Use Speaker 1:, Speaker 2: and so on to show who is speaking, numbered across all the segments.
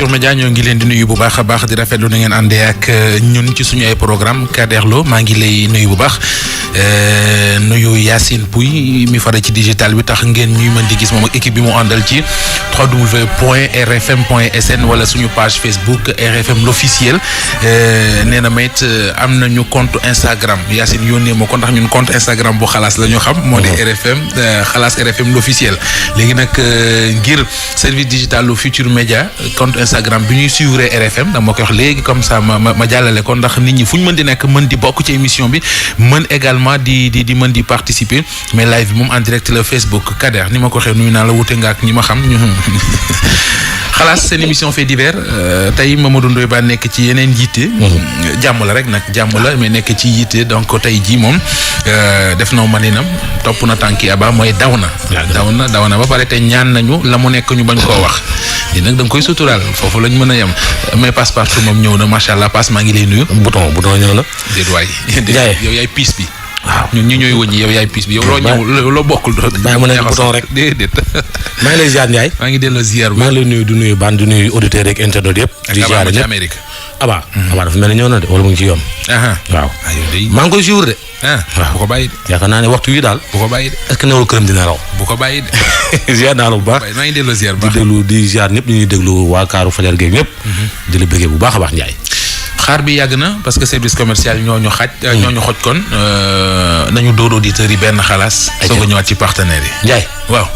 Speaker 1: Futurs Médias ñoo ngi leen di nuyu bu baax a baax di rafetlu na ngeen àndee ak ñun ci suñu ay programme Kader Lo maa ngi lay nuyu bu baax nuyu Yacine Pouy mi fara ci digital bi tax ngeen ñuy mën di gis moom ak équipe bi mu àndal ci www.rfm.sn wala suñu page Facebook RFM l'officiel nee na mayit am nañu compte Instagram Yacine yónnee ma ko ndax ñun compte Instagram bu xalaas la ñu xam moo di RFM xalaas RFM l'officiel léegi nag ngir service digital lu Futurs Médias compte Instagram bi ñuy suivre RFM dama koy wax léegi comme ça ma jàllale ko ndax nit ñi fu ñu mën di nekk mën di bokk ci émission bi mën également di mën di participer mais live bi moom en direct la Facebook Kader ni ma ko waxee nuyu naa la wute nga ak ñi ma xam ñu xalaas seen émission fait divers tey Mamadou Ndoye Bane nekk ci yeneen yitte jàmm la rek nag jàmm la mais nekk ci yitte donc tey jii moom def na maninam topp na tànki aba mooy daw na ba pare te ñaan nañu la mu nekk ñu bañ koo wax li nag da nga koy suturaal foofu lañ mën a yem mais Passepartout moom ñëw na macha allah Passe maa ngi lay nuyu.
Speaker 2: bouton ñëw na.
Speaker 1: déet waay yow yaay piis bi.
Speaker 2: waaw
Speaker 1: ñun ñi ñooy wëññi yow yaay piis bi yow loo ñëw loo bokkul.
Speaker 2: bàyyi ma ne bouton rek
Speaker 1: déedéet.
Speaker 2: maa ngi lay ziar Ndiaye.
Speaker 1: maa ngi delloo ziar
Speaker 2: maa ngi lay nuyu di nuyu Bane di nuyu auditeurs rek internet yëpp. di ziar ñëpp
Speaker 1: Amérique.
Speaker 2: Aba dafa mel ni ñëw na de wala mu ngi ci yoon. waaw maa ngi koy suivre de.
Speaker 1: waaw bu ko bàyyi de.
Speaker 2: yaakaar naa ne waxtu wi daal.
Speaker 1: bu ko bàyyi de.
Speaker 2: est-ce que newul këram dina raw.
Speaker 1: bu ko bàyyi de.
Speaker 2: ziar naa la bu baax.
Speaker 1: maa ngi delloo ziar bu baax
Speaker 2: di ziar ñëpp ñu ngi déglu waa Kaaru Fajar Gueye ñëpp. di la bëggee bu baax a baax Ndiaye.
Speaker 1: xaar bi yàgg na parce que service commercial ñooñu xoj kon nañu dóor auditeurs yi benn xalaas. soog a ñëwaat ci partenaires yi.
Speaker 2: Ndiaye
Speaker 1: waaw.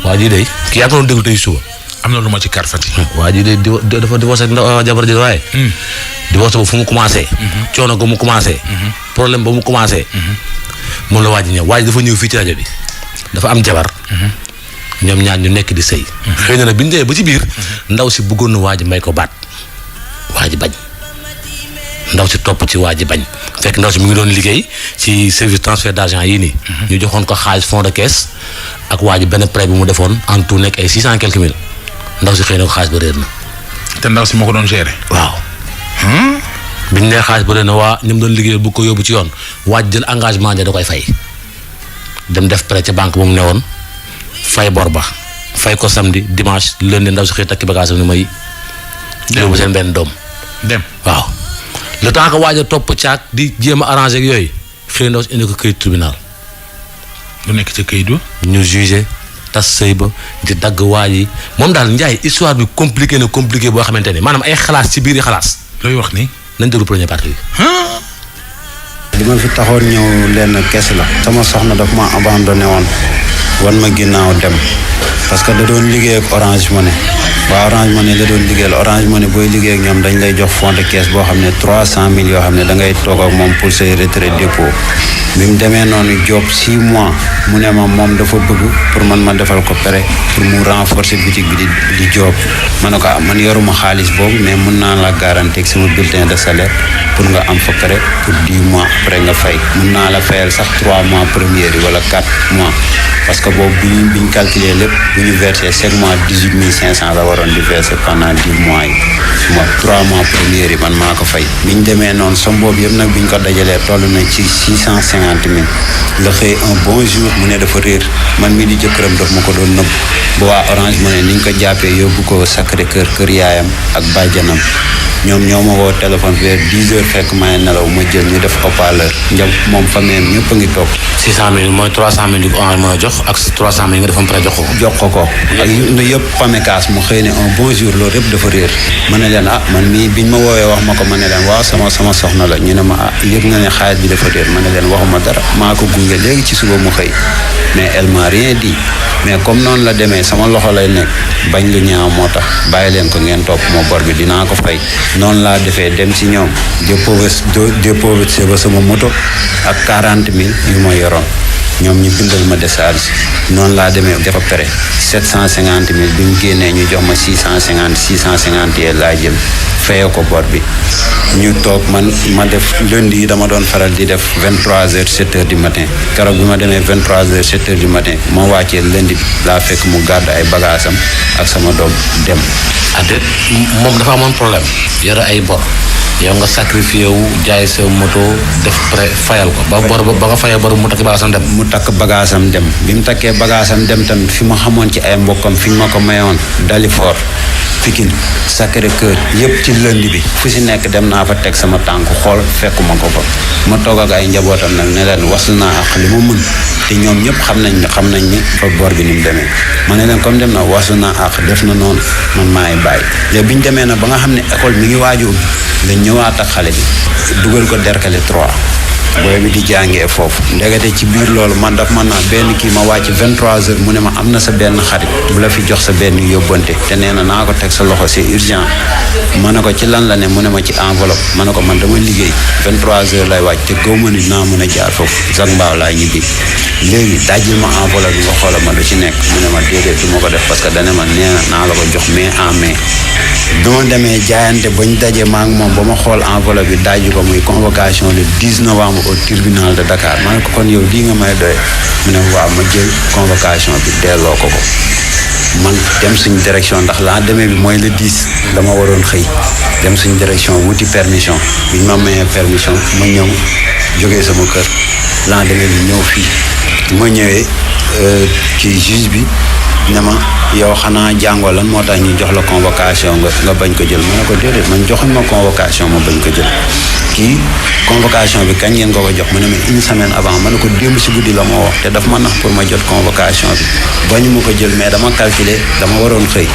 Speaker 2: waa ji de ki yaa ko doon déglu tey suba.
Speaker 1: am na lu ma ci karfati.
Speaker 2: waa ji de dafa divorcé jabar ji waaye. divorcé ba fu mu commencé. coono ga mu commencé. problème ba mu commencé. moom la waa ji ñëw waa ji dafa ñëw fii ci rajo bi. dafa am jabar. ñoom ñaar ñu nekk di sëy. xëy na nag bi ñu demee ba ci biir. ndaw si bëggoon na waa ji may ko baat. waa ji bañ. ndaw si topp ci waa ji bañ. fekk ndaw si mu ngi doon liggéey ci service transfert d'argent yii nii. ñu joxoon ko xaalis fond de caisse. ak waa ji benn prêt bi mu defoon en tout nekk ay 600 quelques mille. ndaw si xëy na ko xaalis ba réer na.
Speaker 1: te ndaw si moo ko doon gérer.
Speaker 2: waaw. biñ nee xaalis ba réer na waa ñoom doon liggéeyal bu ko yóbbu ci yoon waa ji jël engagement ja da koy fay. dem def prêt ca banque bu mu newoon fay bor ba fay ko samedi dimanche lundi ndaw si xëy takki bagage ni may. yóbbu seen benn doom.
Speaker 1: dem
Speaker 2: waaw. le temps que waaj a topp caag di jéem a arrangé ak yooyu xëy ndaw si indi ko këyit tribunal.
Speaker 1: lu nekk ci këyit
Speaker 2: ñu jugé tas sëy ba di dagg waaj yi moom daal Ndiaye histoire bi compliqué boo xamante ni maanaam ay xalaas ci biir xalaas.
Speaker 1: looy wax ni
Speaker 2: nañ déglu première partie bi.
Speaker 3: li ma fi taxoon ñëw lenn kees la. sama soxna daf ma abandonné woon wan ma ginnaaw dem parce que da doon liggéey ak Orange Money waa Orange Money la doon liggéeyal Orange Money booy liggéey ak ñoom dañ lay jox fond de caisse boo xam ne 300 000 yoo xam ne da ngay toog ak moom pour say retrait dépôt bi mu demee noonu job 6 mois mu ne ma moom dafa bëgg pour man defal ko pare pour mu renforcer boutique bi di job ma ne ko man yoruma xaalis boobu mais mun naa la garantir sama bulletin de salaire pour nga am fa pare pour 10 mois après nga fay mun naa la fayal sax 3 mois première yi wala 4 mois parce que boobu bi ñu calculer lépp bu ñu versé chaque mois 18 500 la waroon di verser pendant 10 mois yi suma 3 mois première yi man maa ko fay bi ñu demee noonu som boobu yëpp nag bi ñu ko dajalee toll na ci 650 000 la xëy un bon jour mu ne dafa réer man mi di jëkkëram daf ma ko doon nëbb ba waa Orange Money ni ñu ko jàppee yóbbu ko Sacré Cœur kër yaayam ak bàjjanam ñoom ñoo ma woo téléphone vers 10 heures fekk may nelaw ma jël ñu def haut-parleur njab moom famille ñëpp a ngi toog.
Speaker 2: 600 000 mooy 300 000 yu ko Orange mën a jox ak 300 000 nga defoon pare jox ko.
Speaker 3: jox ko ak yëpp pamekaas mu xëy ne un bon jour loolu yëpp dafa réer ma ne leen man mii biñ ma woowee wax ma ko ma ne leen waaw sama soxna la ñu ne ma yëg nga ne xaalis bi dafa réer ma ne leen waxuma dara maa ko gunge léegi ci suba mu xëy mais elle m'a rien dit mais comme noonu la demee sama loxo lay nekk bañ lu ñaaw moo tax bàyyi leen ko ngeen topp moo bor bi dinaa ko fay noonu laa defee dem ci ñoom déposé ba sama moto ak 40 000 yu ma yoroon ñoom ñu bindal ma décharge noonu laa demee dafa pare 750 000 bi mu génnee ñu jox ma 650 yee laa jël fayee ko bor bi ñu toog ma def lundi yi dama doon faral di def 23h 7h du matin keroog bi ma demee 23h 7h du matin ma wàccee lundi bi laa fekk mu gàdd ay bagaasam ak sama doom dem.
Speaker 2: déet moom dafa amoon problème yore ay bor yow nga sacrifié wu jaay sa moto def prêt fayal ko ba nga fayee bor mu takk bagaasam dem.
Speaker 3: mu takk bagaasam dem bi mu takkee bagaasam dem tamit fi ma xamoon ci ay mbokkam fi ñu ma ko mayoon Dalifort Pikine Sacré-Cœur yëpp ci lënd bi fu si nekk dem naa fa teg sama tànk xool fekkuma ko fa ma toog ak ay njabootam nag ne leen waslu naa ak li ma mën te ñoom ñëpp xam nañ ni fa bor bi ni mu demee ma ne leen comme dem na waslu naa ak def na noonu man maay bàyyi léegi bi ñu demee nag ba nga xam ne école mi ngi waaju ubbi nga ñëwaat ak xale bi dugal ko Derklé 3 booy bi di jàngee foofu ndegete ci biir loolu man daf man naa benn kii ma wàcc 23h mu ne ma am na sa benn xarit bu la fi jox sa benn yóbbante te nee na naa ko teg sa loxo c'est urgent ma ne ko ci lan la ne mu ne ma ci enveloppe ma ne ko man dama liggéey 23h lay wàcc te gaw ma ni naa mën a jaar foofu sax mbaaw laa ñibbi léegi dajjil ma enveloppe bi nga xoolal ma lu ci nekk mu ne ma déedéet du ma ko def parce que dane ma nee na naa la ko jox main en main bi ma demee jaayante bañ daje maa ngi moom ba ma xool enveloppe bi dajji ko muy convocation le 10 novembre au tribunal de Dakar ma ne ko kon yow lii nga may doy mu ne waaw ma jël convocation bi delloo ko man dem suñ direction ndax laa demee bi mooy le 10 dama waroon xëy dem suñ direction wuti permission biñ ma mayee permission ma ñëw jógee sama kër laa demee bi ñëw fii ma ñëwee ci juge bi ne ma yow xanaa jàngoo lan moo tax ñu jox la convocation nga bañ ko jël ma ne ko déedéet man joxuñ ma convocation ma bañ ko jël kii convocation bi kañ ngeen ko jox mu ne ma une semaine avant ma ne ko démb si guddi la ma wax te daf ma nax pour ma jot convocation bi bañu ma ko jël mais dama calculer dama waroon xëy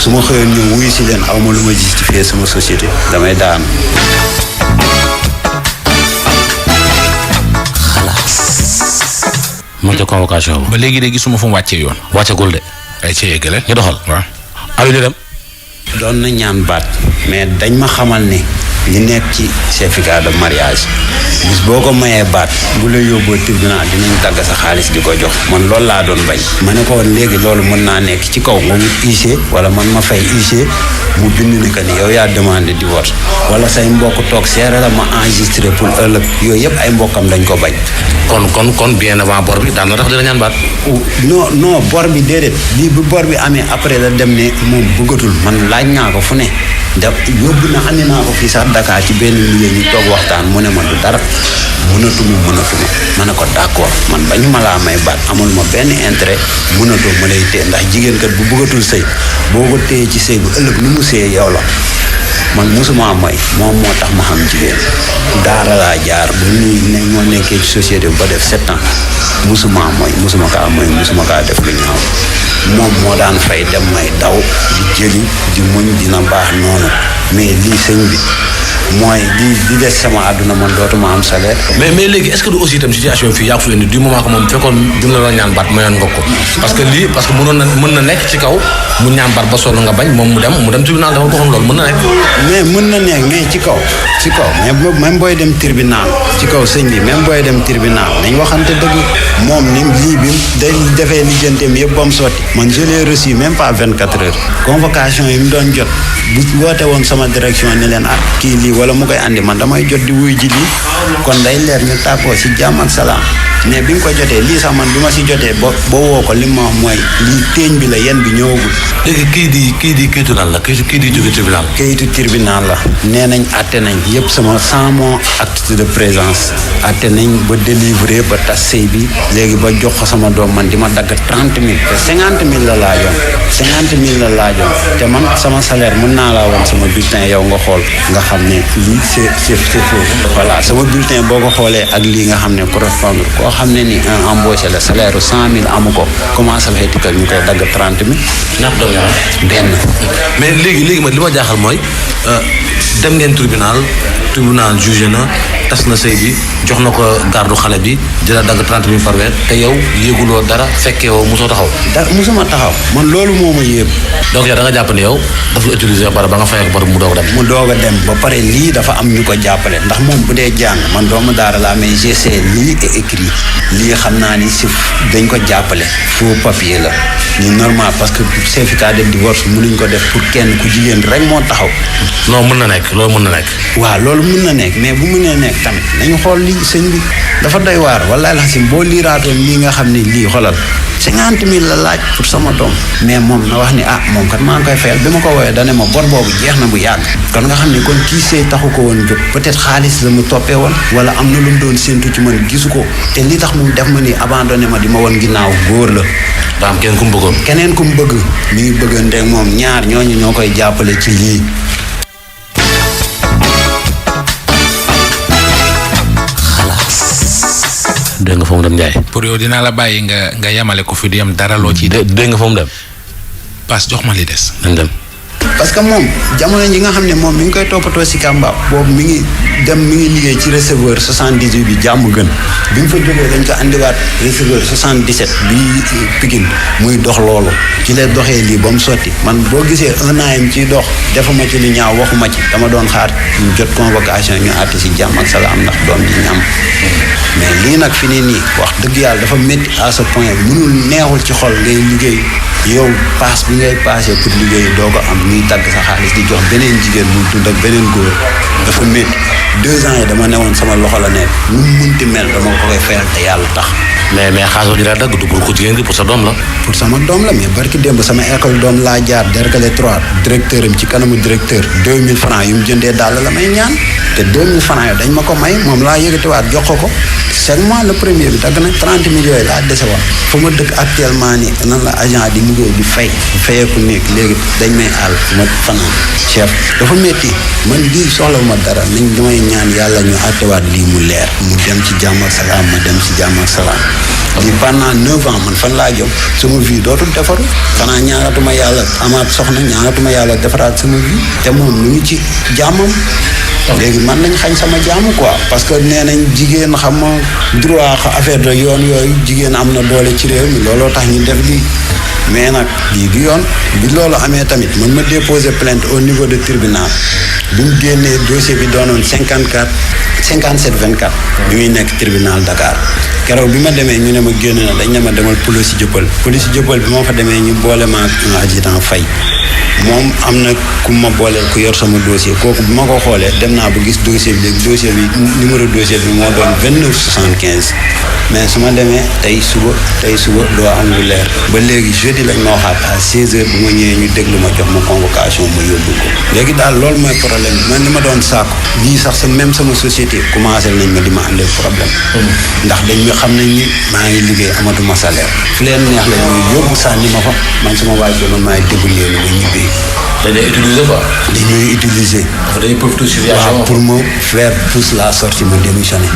Speaker 3: su ma xëyoon ñëw wuyu si leen aw ma lu ma justifier sama société damay daanu.
Speaker 2: ma ca convocation
Speaker 1: ba léegi de gisuma fu mu wàccee yoon.
Speaker 2: wàccagul de.
Speaker 1: ay ci yeggale
Speaker 2: ñu doxal.
Speaker 1: waaw.
Speaker 2: Aliou ñu dem.
Speaker 3: doon na ñaan baat mais dañ ma xamal ne li nekk ci certificat de mariage bis boo ko mayee baat bu la yóbboo tribunal dinañ dagg sa xaalis di ko jox man loolu laa doon bañ ma ne ko woon léegi loolu mën naa nekk ci kaw nga wut huissier wala man ma fay huissier mu bind ni que ni yow yaa demandé divorce wala say mbokk toog seere la ma enregistré pour ëllëg yooyu yëpp ay mbokkam dañ ko bañ.
Speaker 2: kon bien avant bor bi daan na tax dina ñaan baat.
Speaker 3: non bor bi déedéet lii bu bor bi amee après la dem ne moom bëggatul man laaj naa ko fu ne da yóbbu na andi naa ko fii sax Dakar ci benn milieu ñu toog waxtaan mu ne ma du dara mënatuma ma ne ko d'accord man bañu ma laa may baat amul ma benn intérêt mënatoo ma lay téye ndax jigéen kat bu bëggatul sëy boo ko téye ci sëy bu ëllëg nu mu sëyee yow la man musuma mooy moom moo tax ma xam jigéen daara laa jaar ba nii moo nekkee ci société bi ba def 7 ans musuma kaa def lu ñaaw moom moo daan fay dem may daw di jëli di muñ dina baax noonu mais lii sëñ bi mooy di des sama àdduna man dootuma am salaire.
Speaker 2: mais léegi est-ce que du aussi itam situation fii yaa ko fi indi du moment que moom fekkoon dina la ñaan baat mayoon nga ko parce que mën na nekk ci kaw mu ñaan baat ba sonn nga bañ moom mu dem tribunal dafa ko xam loolu mën na nekk.
Speaker 3: mais mën na nekk mais ci kaw mais même booy dem tribunal ci kaw sëñ bi même booy dem tribunal nañ waxante dëgg moom ni lii bi day defee lijjanteem yëpp ba mu sotti man je l'ai reçu même pas 24 heures convocation yi mu doon jot bu woote woon sama direction ni leen kii lii wala mu koy andi man damay jot di wuy ji lii kon day leer ñu tàppoo si jàmm ak salaam mais bi nga ko jotee lii sax man bi ma si jotee ba woo ko li ma wax mooy lii téeñ bi la yen bi ñëwagul.
Speaker 2: léegi kii di kayitu lan la kii di jóge tribunal.
Speaker 3: kayitu tribunal la nee nañ àtte nañ yëpp sama 100 mois acte de présence àtte nañ ba délivré ba tas sëy bi léegi ba jox ko sama doom man di ma dagg 30 000 te 50 000 la laajoon te man sama salaire mën naa laa woon sama bulletin yow nga xool nga xam ne lii c'est faux voilà sama bulletin boo ko xoolee ak lii nga xam ne correspondre koo xam ne ni un embauché la salaire 100 000 amu ko commencé la xeetikal ñu koy dagg 30 000.
Speaker 2: ñaata doom yaa
Speaker 3: benn.
Speaker 2: mais léegi man li ma jaaxal mooy dem ngeen tribunal jugé na tas na sëy bi jox na ko gardu xale bi dina dagg 30 000 par weer te yow yéeguloo dara fekkee woo mosoo taxaw.
Speaker 3: mosuma taxaw man loolu moo ma yéeg.
Speaker 2: donc yow da nga jàpp ne yow daf la utiliser ba nga fay ak bor mu doog a dem.
Speaker 3: mu doog a dem ba pare lii dafa am ñu ko jàppale ndax moom bu dee jàng man doomu daara laa mais j'essaie lii et écrit lii xam naa ni si dañ ko jàppale faux papier la ni normal parce que certificat de divorce mënuñ ko def pour kenn ku jigéen rek moo taxaw.
Speaker 2: non mën na nekk loolu mën na nekk.
Speaker 3: waaw loolu mën na nekk mais bu mënee nekk tamit nañu xool lii sëñ bi dafa doy waar wallaahi alxasim boo liiraatoon lii nga xam ne lii xoolal 50,000 la laaj pour sama doom mais moom na wax ni moom kat maa ngi koy fayal bi ma ko woowee dane ma bor boobu jeex na bu yàgg kon nga xam ne kon kii sëy taxu ko woon jóg peut-être xaalis la mu toppee woon wala am na lu mu doon séentu ci man gisu ko te li tax mu def ma ni abandonné ma di ma woon ginnaaw góor la
Speaker 2: daa am keneen ku mu bëggoon.
Speaker 3: keneen ku mu bëgg mi ngi bëggante ak moom ñaar ñooñu ñoo koy jàppale ci lii.
Speaker 2: dégg nga fa mu dem Ndiaye.
Speaker 1: pour yow dinaa la bàyyi nga yamale ko fi di am dara loo ciy
Speaker 2: dégg nga fa mu dem.
Speaker 1: paas jox ma li des.
Speaker 2: nañ dem.
Speaker 3: parce que moom jamono ji nga xam ne moom mi ngi koy toppatoo si Kamba boobu mi ngi liggéey ci receveur 78 bi jàmm gën bi mu fa jógee dañ ko andiwaat receveur 77 bi Pikine muy dox loolu ci la doxee lii ba mu sotti man boo gisee un an yim ciy dox defuma ci lu ñaaw waxuma ci dama doon xaar ñu jot convocation ñu àtte si jàmm ak salaam ndax doom ji ñu am mais lii nag fi ne nii wax dëgg yàlla dafa métti à ce point mënul neexul ci xol ngay liggéey yow paas bi ngay paasee pour liggéey doo ko am ñuy tagg sa xaalis di jox beneen jigéen muy dund ak beneen góor dafa métti 2 ans yi dama newoon sama loxo la nekk nu mu munti mel dama ko koy fayal te yàlla tax.
Speaker 2: mais xaalis bi la dagg du pour ko jigéen gi pour sa doom la.
Speaker 3: pour sama doom la mais barki démb sama école doom laa jaar Derklé 3 directeur am ci kanamu directeur 2000 francs yu mu jëndee daal la may ñaan te 2000 francs yi dañ ma ko may moom laa yëkkatiwaat jox ko chaque mois le premier bi dagg na 30 millions yi laa dese woon fu ma dëkk actuellement ni nan la agent di liggéey di fayeeku nekk léegi dañ may àll ma fanaan chef dafa métti man lii soxla ma dara nañ damay ñaan yàlla ñu àttewaat lii mu leer mu dem ci jàmm ak salaam ma dem ci jàmm ak salaam lii pendant 9 ans man fan laa jëm sama vie dootul defaru xanaa ñaanatuma yàlla amaat soxna ñaanatuma yàlla defaraat sama vie te moom mu ngi ci jàmmam léegi man nañ xañ sama jàmm quoi parce que nee nañ jigéen xam nga droit affaire de yoon yooyu jigéen am na doole ci réew mi looloo tax ñu def lii mais nag lii du yoon bi loolu amee tamit man ma déposé plainte au niveau de tribunal bi mu génnee dossier bi doonoon 57-24 bi muy nekk tribunal Dakar keroog bi ma demee ñu ne ma génn na dañ ne ma demal police jëppal bi moo fa demee ñu boole ma ak un adjudant Faye moom am na ku ma booleel ku yor sama dossier kooku bi ma ko xoolee dem naa ba gis dossier bi léegi dossier bi numéro dossier bi moo doon 2975 mais su ma demee tey suba doo am lu leer ba léegi jeudi lañ ma waxaat à 16h bu ma ñëwee ñu déglu ma jox ma convocation ma yóbbu ko léegi daal loolu mooy problème bi man li ma doon sàkku lii sax sa même sama société commencé nañ ma di ma àndee problème ndax dañ ñu xam nañ ni maa ngi liggéey amatuma salaire fu leen neex la ñuy yóbbu sànni ma fa man sama waajur man maay débrouiller lu ma ñibbee
Speaker 2: dañuy utiliser quoi.
Speaker 3: dañuy utiliser.
Speaker 2: dañuy profiter situation
Speaker 3: pour me faire tous la sortie ma démissionné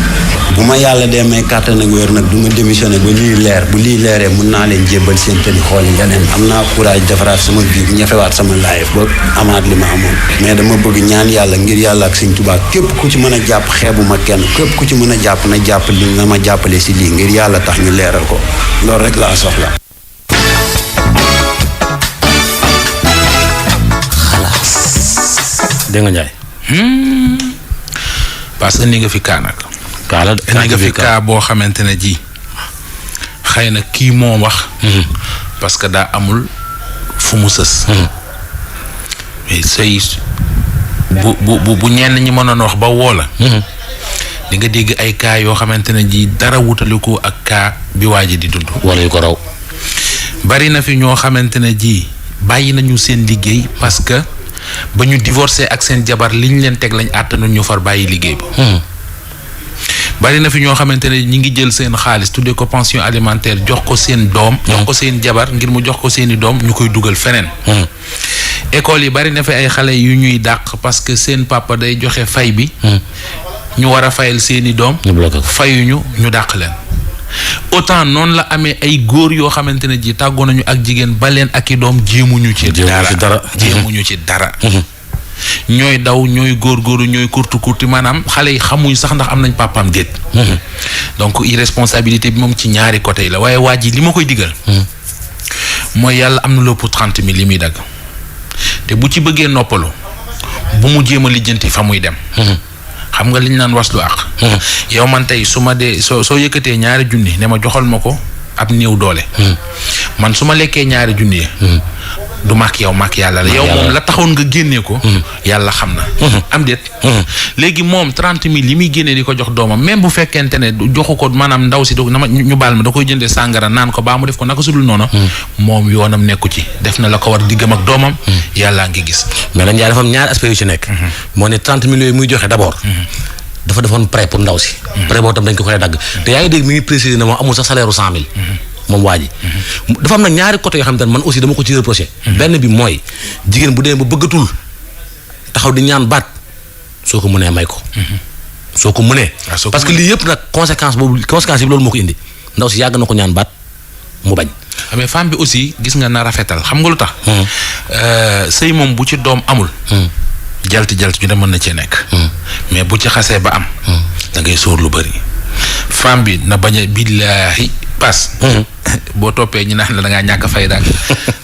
Speaker 3: bu ma yàlla dee may kàttan ak wér nag du ma démissionné ba lii leer bu lii leeree mun naa leen jébbal seen tëni xool yeneen am naa courage defaraat sama vie ñefewaat sama life ba amaat li ma amoon mais dama bëgg ñaan yàlla ngir yàlla ak Sëñ Tuubaa képp ku ci mën a jàpp xeebu ma kenn képp ku ci mën a jàpp na jàpp li na ma jàppale si lii ngir yàlla tax ñu leeral ko loolu rek laa soxla.
Speaker 2: dégg nga Ndiaye.
Speaker 1: parce que indi nga fi kaa nag.
Speaker 2: kaa la
Speaker 1: indi nga fi kaa boo xamante ne ji xëy na kii moo wax. parce que daa amul fu mu sës. mais say bu ñenn ñi mënoon wax ba woo la. di nga dégg ay kaa yoo xamante ne ji dara wutaliku ak kaa bi waa ji di dund.
Speaker 2: wala yu ko raw.
Speaker 1: bari na fi ñoo xamante ne ji bàyyi nañu seen liggéey parce que. ba ñu divorcé ak seen jabar liñ leen teg lañ àttanu ñu far bàyyi liggéey ba. bari na fi ñoo xamante ne ñi ngi jël seen xaalis tuddee ko pension alimentaire jox ko seen doom. jox ko seen jabar ngir mu jox ko seeni doom ñu koy dugal feneen. école yi bari na fi ay xale yu ñuy dàq parce que seen papa day joxe fay bi. ñu war a fayal seeni doom. fayuñu ñu dàq leen. autant noonu la amee ay góor yoo xamante ne ji tàggoo nañu ak jigéen ba leen ak i doom jéemuñu ci dara ñooy daw ñooy góorgóoru ñooy kurti maanaam xale yi xamuñ sax ndax am nañ papaam déet. donc irresponsabilité bi moom ci ñaari côté yi la waaye waa ji li ma koy digal. mooy yàlla am na lépp 30 000 li muy dagg te bu ci bëggee noppalu bu mu jéem a lijjanti fa muy dem. xam nga liñ naan waslu àq. yow man tey su ma dee soo yëkkatee ñaari junni ne ma joxal ma ko ab néew doole. man su ma lekkee ñaari junni du maak yow maak yàlla la yow moom la taxoon nga génnee ko yàlla xam na am déet léegi moom 30 000 yi muy génnee di ko jox doomam même bu fekkente ne joxu ko maanaam ndaw si ñu baal ma da koy jëndee sàngara naan ko baa mu def ko naka sudul noonu moom yoonam nekku ci def na la ko war diggam ak doomam yàllaa ngi gis
Speaker 2: mais la ñaar dafa am ñaari aspect yu ci nekk moo ne 30 millions yi muy joxe d'abord dafa defoon prêt pour ndaw si prêt boobu tam dañ ko koy dagg te yaa ngi dégg mi ngi préciser ne moom amul sax salaire u 100 000 moom waa ji dafa am nag ñaari côté yoo xam ne man aussi dama ko ci reproché benn bi mooy jigéen bu dee ba bëggatul taxaw di ñaan baat soo ko mënee may ko soo ko mënee parce que lii yëpp nag conséquence yi loolu moo ko indi ndaw si yàgg na ko ñaan baat mu bañ
Speaker 1: mais femme bi aussi gis nga na rafetal xam nga lu tax sëy moom bu ci doom amul jalti ju ne mën na cee nekk mais bu ci xasee ba am da ngay sóor lu bëri femme bi na bañ a billaahi pas boo toppee ñu naan la da ngaa ñàkk fay daal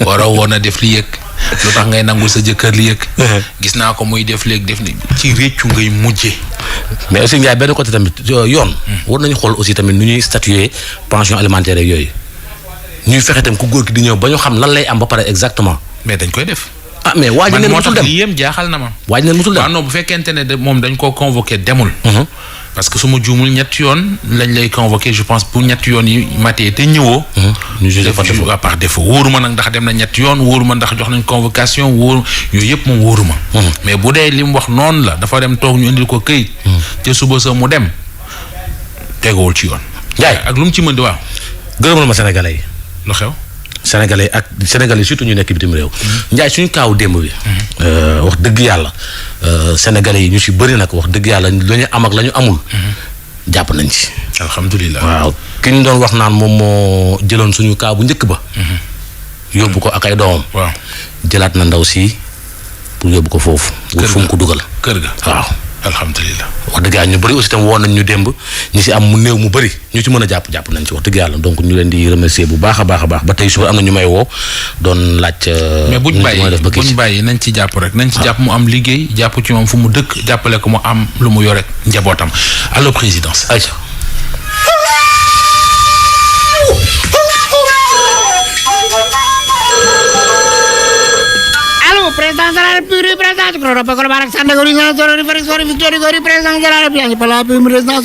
Speaker 1: waroo woon a def li yëg lu tax ngay nangul sa jëkkër li yëg gis naa ko muy def léegi def ni ci réccu ngay mujjee
Speaker 2: mais aussi Ndiaye benn côté tamit yoon war nañu xool aussi tamit nu ñuy statuer pension alimentaire ak yooyu ñuy fexe tam ku góor ki di ñëw ba ñu xam lan lay am ba pare exactement
Speaker 1: mais dañ koy def
Speaker 2: mais waaj neen
Speaker 1: moo
Speaker 2: musul
Speaker 1: tax
Speaker 2: dem
Speaker 1: li yéem jaaxal na ma
Speaker 2: waaj neen musul dem
Speaker 1: waaw non bu fekkente ne moom dañ koo convoqué demul parce que su ma juumul ñetti yoon lañ lay convoqué je pense pour ñetti yoon yi matee te ñëwoo
Speaker 2: ñu jugé
Speaker 1: par défaut wóoruma nag ndax dem na ñetti yoon wóoruma ndax jox nañ convocation yooyu yëpp moom wóoruma mais bu dee li mu wax noonu la dafa dem toog ñu indil ko këyit te suba sa mu dem tegowul ci yoon
Speaker 2: Ndiaye
Speaker 1: ak lu mu ci mën di waaw
Speaker 2: gërëmal ma sénégalais yi
Speaker 1: lu xew
Speaker 2: sénégalais surtout ñu nekk bitim réew Ndiaye suñu kaaw démb bi wax dëgg yàlla sénégalais yi ñu si bëri nag wax dëgg yàlla la ñu am ak la ñu amul jàpp nañ ci
Speaker 1: alhamdulilah
Speaker 2: waaw ki ñu doon wax naan moom moo jëloon suñu kaaw bu njëkk ba yóbbu ko ak ay doomam
Speaker 1: waaw
Speaker 2: jëlaat na ndaw si pour yóbbu ko foofu fu mu ko dugal
Speaker 1: kër ga
Speaker 2: waaw
Speaker 1: alhamdulilah
Speaker 2: wax dëgg yàlla ñu bëri aussi tam woon nañ ñu démb ñi si am mu néew mu bëri ñu ci mën a jàpp nañ ci wax dëgg yàlla donc ñu leen di remercier bu baax a baax ba tey suba am na ñu may woo doon laaj
Speaker 1: mais buñ bàyyi nañ ci jàpp rek nañ ci jàpp mu am liggéey jàpp ci moom fu mu dëkk jàppale ko mu am lu mu yore njabootam allo présidence
Speaker 2: Aïcha
Speaker 4: président de la République, président du Gouvernement, président de la République, président de la République,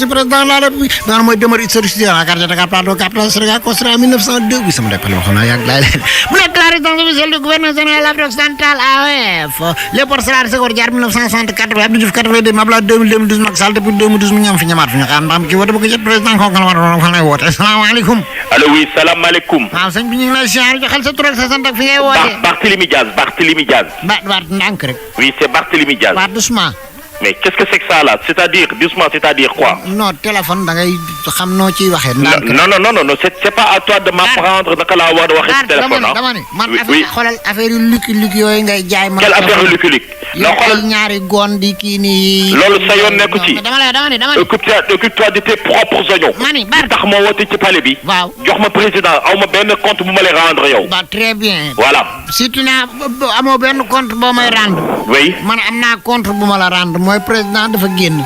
Speaker 4: président de la République, dans le demeure historique de la carte de Plateau, capitale Sénégal, construit en 1902, oui, ça me rappelle, on a vous êtes la résidence officielle du gouverneur général de l'Afrique occidentale, AOF, le port Sélar Senghor, 1964, Abdou Diouf 82, Mabla 2012, Macky Sall depuis 2012, mu ñam fi ñamaat fi ñu xam ndam ci wote bu ko jot président ko nga war fa lay woote. Asalaamaaleykum.
Speaker 5: allo oui salaamaaleykum.
Speaker 4: waaw sëñ bi ñu ngi lay siyaar joxal sa tur ak sa sant ak fi ngay woote.
Speaker 5: Barthélémy Diaz.
Speaker 4: Baat ndànk rek.
Speaker 5: Oui, c'est Barthélémy Diaz.
Speaker 4: Baat doucement.
Speaker 5: Mais qu'est-ce que c'est que ça là? C'est-à-dire, doucement, c'est-à-dire quoi?
Speaker 4: Non, téléphone da ngay xam noo ciy waxee.
Speaker 5: Non, c'est pas à toi de m'apprendre naka laa war a waxee ci téléphone ah.
Speaker 4: dama ne man xoolal affaire yu luk yooyu ngay jaay.
Speaker 5: Quelle affaire luk?
Speaker 4: non xoolal ñaari goon di kii nii.
Speaker 5: loolu sa yoon nekku ci.
Speaker 4: dama ne.
Speaker 5: occupe-toi de tes propres oignons.
Speaker 4: mani Bart
Speaker 5: tax ma woote ci palais bi.
Speaker 4: waaw
Speaker 5: jox ma président aw ma benn compte bu ma lay rendre yow.
Speaker 4: ba très bien.
Speaker 5: voilà.
Speaker 4: si tu n'as amoo benn compte boo may rendre.
Speaker 5: oui.
Speaker 4: man am naa compte bu ma la rendre mooy président dafa génn.